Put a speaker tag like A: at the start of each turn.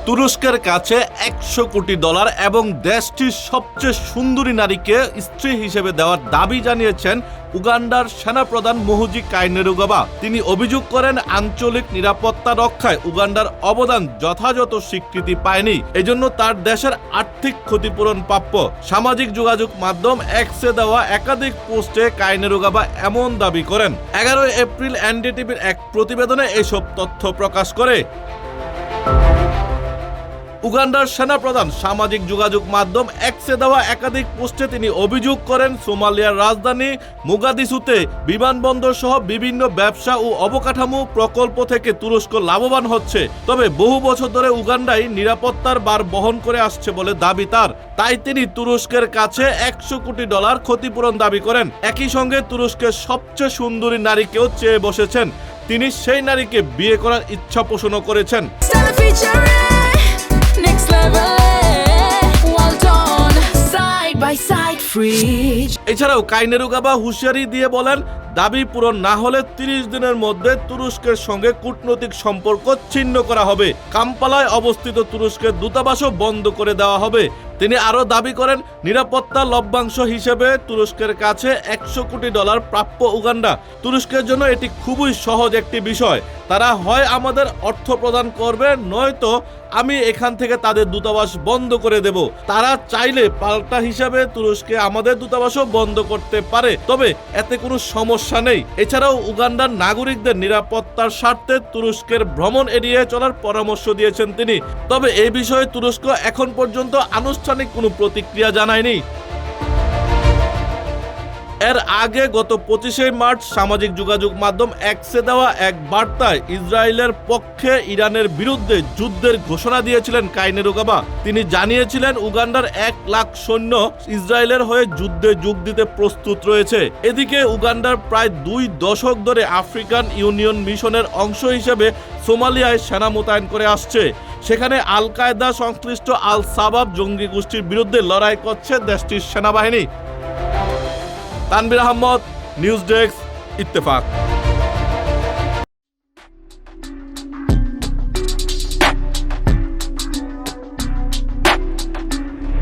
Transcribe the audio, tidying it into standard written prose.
A: তুরস্কের কাছে $100 কোটি এবং দেশটির সবচেয়ে সুন্দরী নারীকে স্ত্রী হিসেবে দেওয়ার দাবি জানিয়েছেন উগান্ডার সেনাপ্রধান মুহোজি কাইনেরুগাবা। তিনি অভিযোগ করেন, আঞ্চলিক নিরাপত্তা রক্ষায় উগান্ডার অবদান যথাযথ স্বীকৃতি পায়নি, এজন্য তার দেশের আর্থিক ক্ষতিপূরণ প্রাপ্য। সামাজিক যোগাযোগ মাধ্যম এক্সে দেওয়া একাধিক পোস্টে কাইনেরুগাবা এমন দাবি করেন। 11 এপ্রিল এনডিটিভির এক প্রতিবেদনে এসব তথ্য প্রকাশ করে। উগান্ডার সেনাপ্রধান সামাজিক যোগাযোগ মাধ্যম এক্সে দেওয়া একাধিক পোস্টে তিনি অভিযোগ করেন, সোমালিয়ার রাজধানী মোগাদিসুতে বিমানবন্দর সহ বিভিন্ন ব্যবসা ও অবকাঠামো প্রকল্প থেকে তুরস্ক লাভবান হচ্ছে। তবে বহু বছর ধরে উগান্ডায় নিরাপত্তার ভার বহন করে আসছে বলে দাবি তার। তাই তিনি তুরস্কের কাছে $100 কোটি ক্ষতিপূরণ দাবি করেন। একই সঙ্গে তুরস্কের সবচেয়ে সুন্দরী নারীকেও চেয়ে বসেছেন। তিনি সেই নারীকে বিয়ে করার ইচ্ছা পোষণও করেছেন। এছাড়াও কাইনেরুগাবা হুঁশিয়ারি দিয়ে বলেন, দাবি পূরণ না হলে 30 দিনের মধ্যে তুরস্কের সঙ্গে কূটনৈতিক সম্পর্ক ছিন্ন করা হবে। কাম্পালায় অবস্থিত তুরস্কের দূতাবাসও বন্ধ করে দেওয়া হবে। তিনি আরও দাবি করেন, নিরাপত্তা লভ্যাংশ হিসেবে তুরস্কের কাছে $100 কোটি প্রাপ্য উগান্ডা। তুরস্কের জন্য এটি খুবই সহজ একটি বিষয়। তারা হয় আমাদের অর্থ প্রদান করবে, নয়তো আমি এখান থেকে তাদের দূতাবাস বন্ধ করে দেব। তারা চাইলে পাল্টা হিসাবে তুরস্কে আমাদের দূতাবাসও বন্ধ করতে পারে, তবে এতে কোনো সমস্যা নেই। এছাড়াও উগান্ডার নাগরিকদের নিরাপত্তার স্বার্থে তুরস্কের ভ্রমণ এড়িয়ে চলার পরামর্শ দিয়েছেন তিনি। তবে এই বিষয়ে তুরস্ক এখন পর্যন্ত আনুষ্ঠানিক কোনো প্রতিক্রিয়া জানায়নি। এর আগে গত 25 মার্চ সামাজিক যোগাযোগ মাধ্যম এক্সে দেওয়া এক বার্তায় ইসরায়েলের পক্ষে ইরানের বিরুদ্ধে যুদ্ধের ঘোষণা দিয়েছিলেন কাইনেরুগাবা। তিনি জানিয়েছিলেন, উগান্ডার 1 লাখ সৈন্য ইসরায়েলের হয়ে যুদ্ধে যোগ দিতে প্রস্তুত রয়েছে। এদিকে উগান্ডার প্রায় 2 দশক ধরে আফ্রিকান ইউনিয়ন মিশনের অংশ হিসেবে সোমালিয়ায় সেনা মোতায়েন করে আসছে। সেখানে আল কায়দা সংশ্লিষ্ট আল শাবাব জঙ্গি গোষ্ঠীর বিরুদ্ধে লড়াই করছে দেশটির সেনাবাহিনী। Tanvir Ahmad, news desk, Ittefaq.